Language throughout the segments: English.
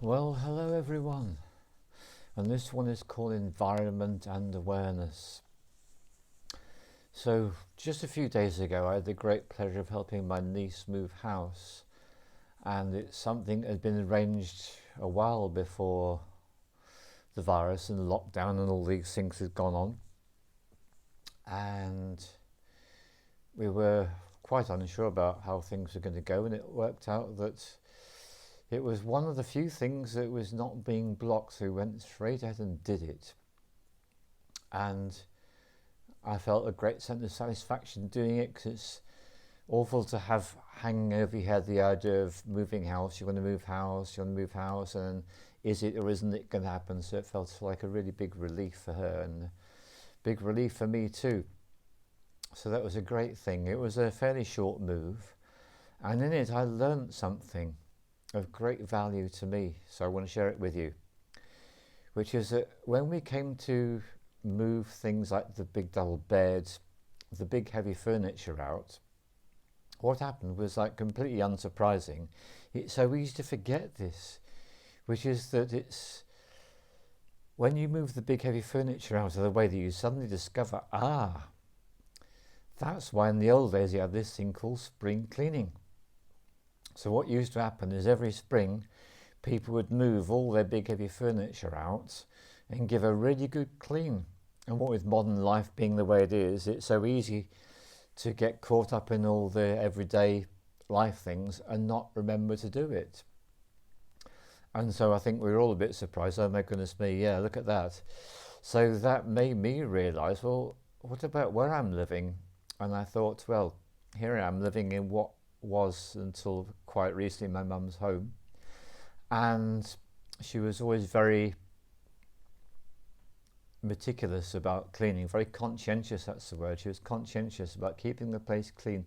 Well, hello everyone, and this one is called Environment and Awareness. So, just a few days ago, I had the great pleasure of helping my niece move house, and it's something that had been arranged a while before the virus and lockdown and all these things had gone on, and we were quite unsure about how things were going to go, and it worked out that it was one of the few things that was not being blocked, so we went straight ahead and did it. And I felt a great sense of satisfaction doing it, because it's awful to have hanging over your head the idea of moving house. You want to move house, you want to move house, and is it or isn't it going to happen? So it felt like a really big relief for her and a big relief for me too. So that was a great thing. It was a fairly short move, and in it I learnt something of great value to me, so I want to share it with you, which is that when we came to move things like the big double beds, the big heavy furniture out, what happened was like completely unsurprising. It's so easy to forget this, which is that it's when you move the big heavy furniture out of the way that you suddenly discover, that's why in the old days you had this thing called spring cleaning. So what used to happen is every spring people would move all their big heavy furniture out and give a really good clean. And what with modern life being the way it is, it's so easy to get caught up in all the everyday life things and not remember to do it. And so I think we were all a bit surprised. Oh my goodness me, yeah, look at that. So that made me realise, well, what about where I'm living? And I thought, well, here I am living in what was until quite recently my mum's home, and she was always very meticulous about cleaning, very conscientious, that's the word. She was conscientious about keeping the place clean.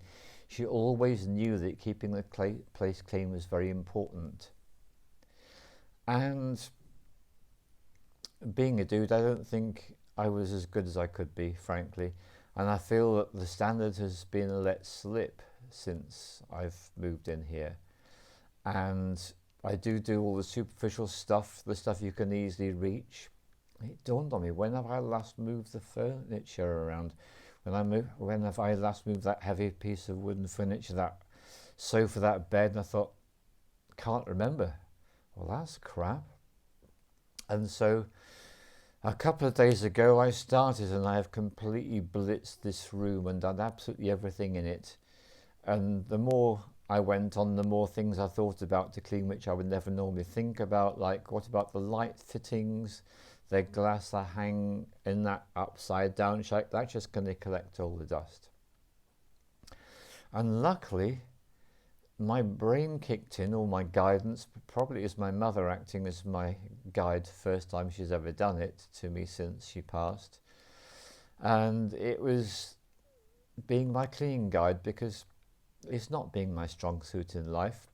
She always knew that keeping the place clean was very important. And being a dude, I don't think I was as good as I could be, frankly, and I feel that the standard has been let slip since I've moved in here. And I do all the superficial stuff, the stuff you can easily reach. It dawned on me, when have I last moved the furniture around? When have I last moved that heavy piece of wooden furniture, that sofa, that bed? And I thought, can't remember. Well, that's crap. And so a couple of days ago I started, and I have completely blitzed this room and done absolutely everything in it. And the more I went on, the more things I thought about to clean, which I would never normally think about, like what about the light fittings, the glass that hang in that upside down shape, that's just going to collect all the dust. And luckily, my brain kicked in, all my guidance, probably is my mother acting as my guide, first time she's ever done it to me since she passed. And it was being my cleaning guide, because it's not being my strong suit in life,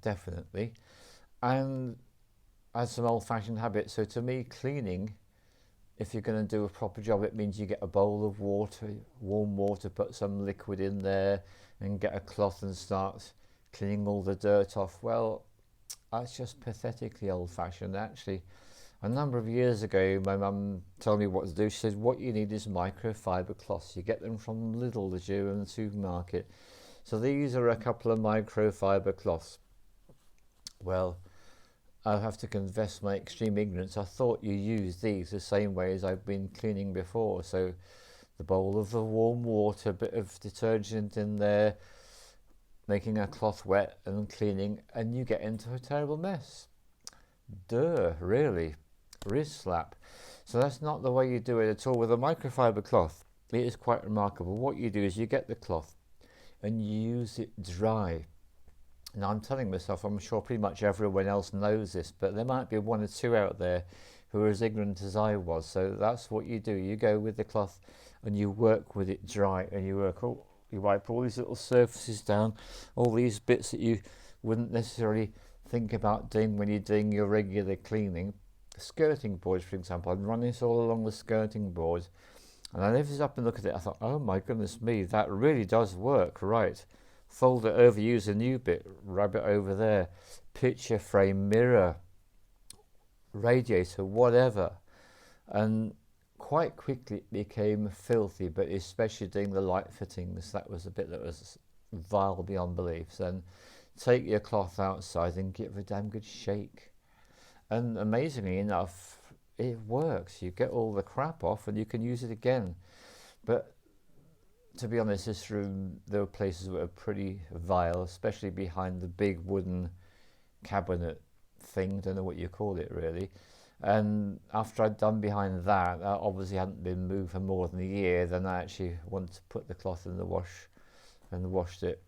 definitely. And I had some old-fashioned habits. So to me, cleaning, if you're going to do a proper job, it means you get a bowl of water, warm water, put some liquid in there, and get a cloth and start cleaning all the dirt off. Well, that's just pathetically old-fashioned. Actually, a number of years ago, my mum told me what to do. She said, what you need is microfiber cloths. You get them from Lidl, the German supermarket. So these are a couple of microfiber cloths. Well, I'll have to confess my extreme ignorance. I thought you used these the same way as I've been cleaning before. So the bowl of the warm water, a bit of detergent in there, making a cloth wet and cleaning, and you get into a terrible mess. Duh, really? Wrist slap. So that's not the way you do it at all. With a microfiber cloth, it is quite remarkable. What you do is you get the cloth and you use it dry. Now I'm telling myself, I'm sure pretty much everyone else knows this, but there might be one or two out there who are as ignorant as I was. So that's what you do. You go with the cloth and you work with it dry, and you wipe all these little surfaces down, all these bits that you wouldn't necessarily think about doing when you're doing your regular cleaning. Skirting boards, for example, I'd run this all along the skirting board, and I lifted up and looked at it. I thought, oh my goodness me, that really does work, right? fold it over, use a new bit, rub it over there, picture frame, mirror, radiator, whatever. And quite quickly it became filthy, but especially doing the light fittings, that was a bit that was vile beyond belief. Then take your cloth outside and give it a damn good shake. And amazingly enough, it works. You get all the crap off and you can use it again. But to be honest, this room, there were places that were pretty vile, especially behind the big wooden cabinet thing, don't know what you call it really. And after I'd done behind that, obviously hadn't been moved for more than a year, then I actually wanted to put the cloth in the wash and washed it.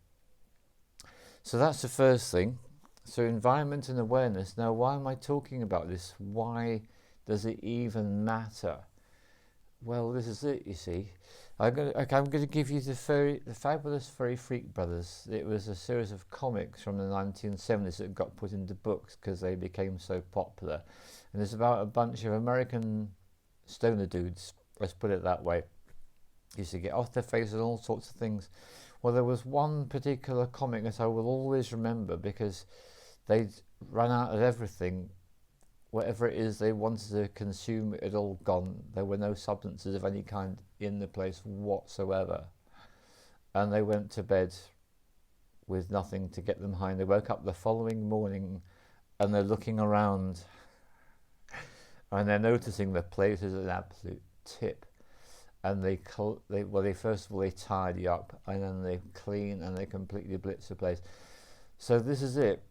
So that's the first thing. So environment and awareness. Now, why am I talking about this? Why does it even matter? Well, this is it, you see. I'm going to give you the Fabulous Furry Freak Brothers. It was a series of comics from the 1970s that got put into books because they became so popular. And it's about a bunch of American stoner dudes, let's put it that way. Used to get off their faces and all sorts of things. Well, there was one particular comic that I will always remember because they'd run out of everything. Whatever it is they wanted to consume, it had all gone. There were no substances of any kind in the place whatsoever. And they went to bed with nothing to get them high. They woke up the following morning and they're looking around and they're noticing the place is an absolute tip. And they first of all they tidy up and then they clean and they completely blitz the place. So this is it.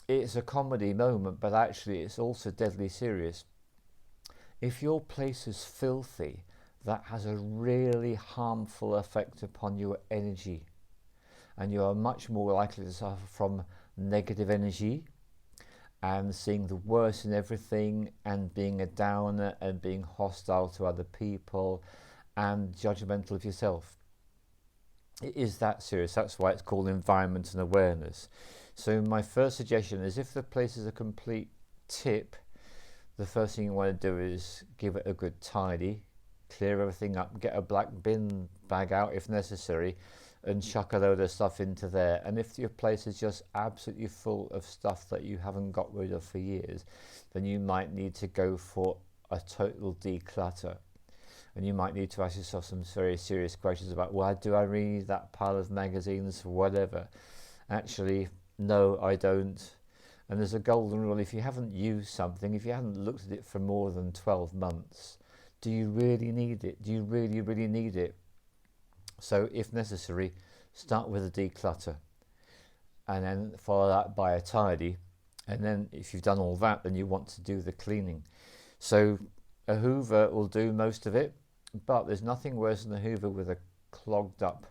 It's a comedy moment, but actually it's also deadly serious. If your place is filthy, that has a really harmful effect upon your energy, and you are much more likely to suffer from negative energy and seeing the worst in everything and being a downer and being hostile to other people and judgmental of yourself. It is that serious. That's why it's called environment and awareness. So my first suggestion is, if the place is a complete tip, the first thing you want to do is give it a good tidy, clear everything up, get a black bin bag out if necessary, and chuck a load of stuff into there. And if your place is just absolutely full of stuff that you haven't got rid of for years, then you might need to go for a total declutter. And you might need to ask yourself some very serious questions about, why do I read that pile of magazines, whatever? Actually, no, I don't. And there's a golden rule: if you haven't used something, if you haven't looked at it for more than 12 months, do you really need it? Do you really, really need it? So if necessary, start with a declutter and then follow that by a tidy. And then if you've done all that, then you want to do the cleaning. So a Hoover will do most of it, but there's nothing worse than a Hoover with a clogged up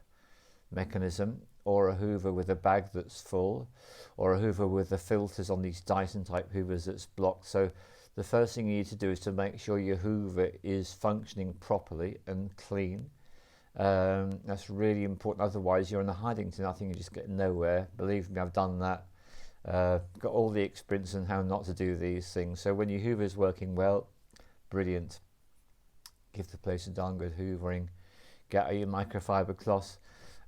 mechanism, or a Hoover with a bag that's full, or a Hoover with the filters on these Dyson type Hoovers that's blocked. So the first thing you need to do is to make sure your Hoover is functioning properly and clean. That's really important, otherwise you're in a hiding to nothing, you just get nowhere. Believe me, I've done that. Got all the experience on how not to do these things. So when your Hoover is working well, brilliant. Give the place a darn good hoovering. Get out your microfiber cloth.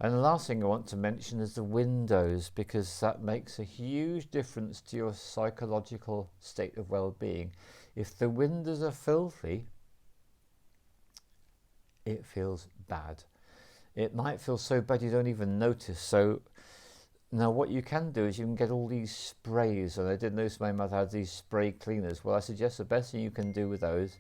And the last thing I want to mention is the windows, because that makes a huge difference to your psychological state of well-being. If the windows are filthy, it feels bad. It might feel so bad you don't even notice. So now what you can do is you can get all these sprays, and I did notice my mother had these spray cleaners. Well, I suggest the best thing you can do with those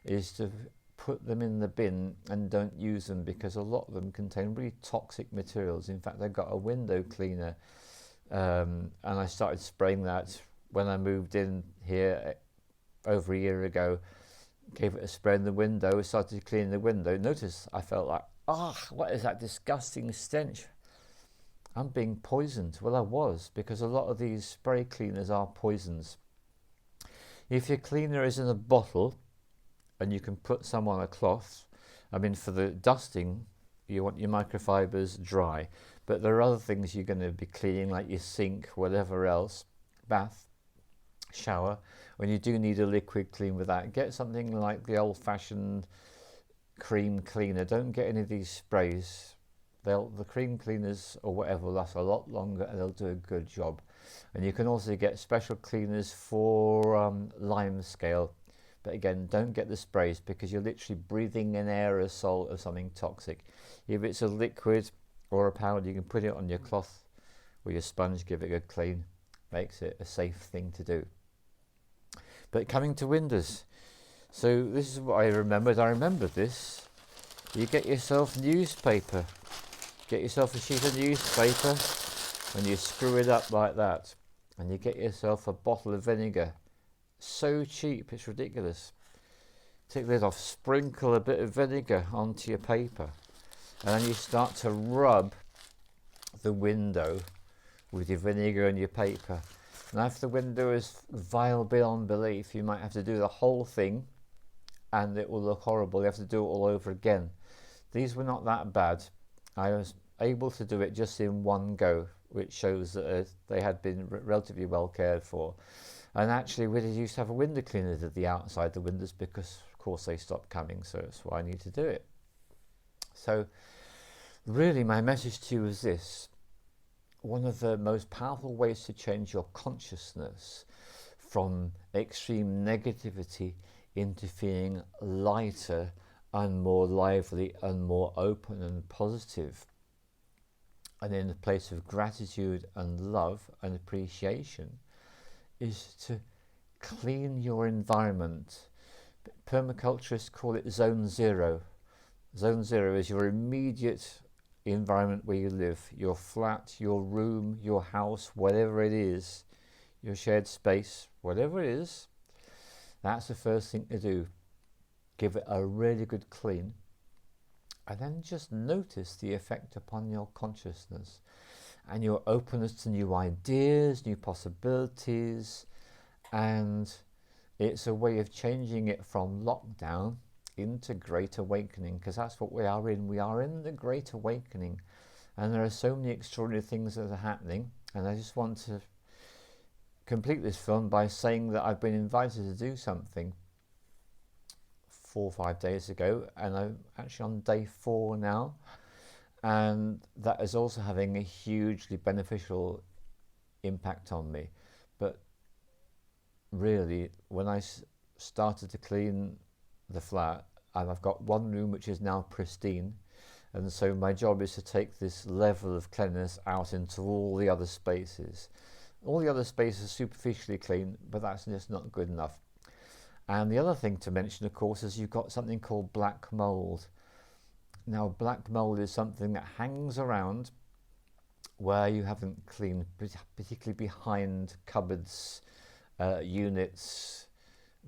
is to put them in the bin and don't use them, because a lot of them contain really toxic materials. In fact, I got a window cleaner and I started spraying that when I moved in here over a year ago. Gave it a spray in the window, started cleaning the window. Notice I felt like, what is that disgusting stench? I'm being poisoned. Well, I was, because a lot of these spray cleaners are poisons. If your cleaner is in a bottle and you can put some on a cloth, I mean, for the dusting, you want your microfibers dry, but there are other things you're going to be cleaning, like your sink, whatever else, bath, shower. When you do need a liquid clean with that, get something like the old-fashioned cream cleaner. Don't get any of these sprays. The cream cleaners or whatever will last a lot longer, and they'll do a good job. And you can also get special cleaners for lime scale. But again, don't get the sprays, because you're literally breathing an aerosol of something toxic. If it's a liquid or a powder, you can put it on your cloth or your sponge, give it a good clean. Makes it a safe thing to do. But coming to windows, so this is what I remembered. I remembered this. You get yourself newspaper. Get yourself a sheet of newspaper and you screw it up like that. And you get yourself a bottle of vinegar. So cheap, it's ridiculous. Take the lid off, sprinkle a bit of vinegar onto your paper. And then you start to rub the window with your vinegar and your paper. Now if the window is vile beyond belief, you might have to do the whole thing and it will look horrible. You have to do it all over again. These were not that bad. I was able to do it just in one go, which shows that they had been relatively well cared for. And actually we used to have a window cleaner at the outside the windows, because of course they stopped coming, so that's why I need to do it. So really my message to you is this. One of the most powerful ways to change your consciousness from extreme negativity into feeling lighter and more lively and more open and positive, and in a place of gratitude and love and appreciation, is to clean your environment. Permaculturists call it zone zero. Zone zero is your immediate environment where you live, your flat, your room, your house, whatever it is, your shared space, whatever it is. That's the first thing to do. Give it a really good clean, and then just notice the effect upon your consciousness and your openness to new ideas, new possibilities. And it's a way of changing it from lockdown into great awakening, because that's what we are in. We are in the great awakening, and there are so many extraordinary things that are happening. And I just want to complete this film by saying that I've been invited to do something 4 or 5 days ago, and I'm actually on day 4 now, and that is also having a hugely beneficial impact on me. But really, when I started to clean the flat, and I've got one room which is now pristine, and so my job is to take this level of cleanliness out into all the other spaces. All the other spaces are superficially clean, but that's just not good enough. And the other thing to mention, of course, is you've got something called black mold. Now, black mold is something that hangs around where you haven't cleaned, particularly behind cupboards, units,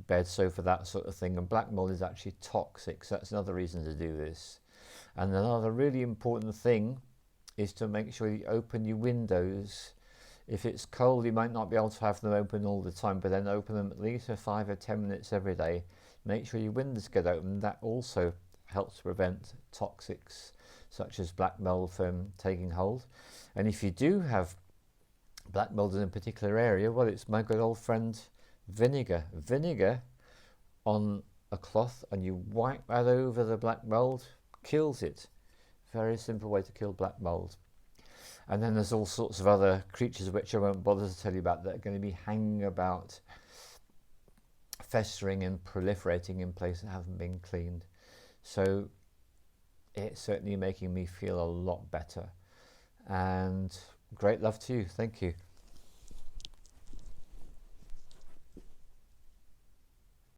bed, sofa, that sort of thing. And black mold is actually toxic, so that's another reason to do this. And another really important thing is to make sure you open your windows. If it's cold, you might not be able to have them open all the time, but then open them at least for 5 or 10 minutes every day. Make sure your windows get open. That also helps prevent toxics such as black mold from taking hold. And if you do have black mold in a particular area, well, it's my good old friend vinegar. Vinegar on a cloth, and you wipe that over the black mold, kills it. Very simple way to kill black mold. And then there's all sorts of other creatures which I won't bother to tell you about that are going to be hanging about, festering and proliferating in places that haven't been cleaned. So it's certainly making me feel a lot better. And great love to you. Thank you.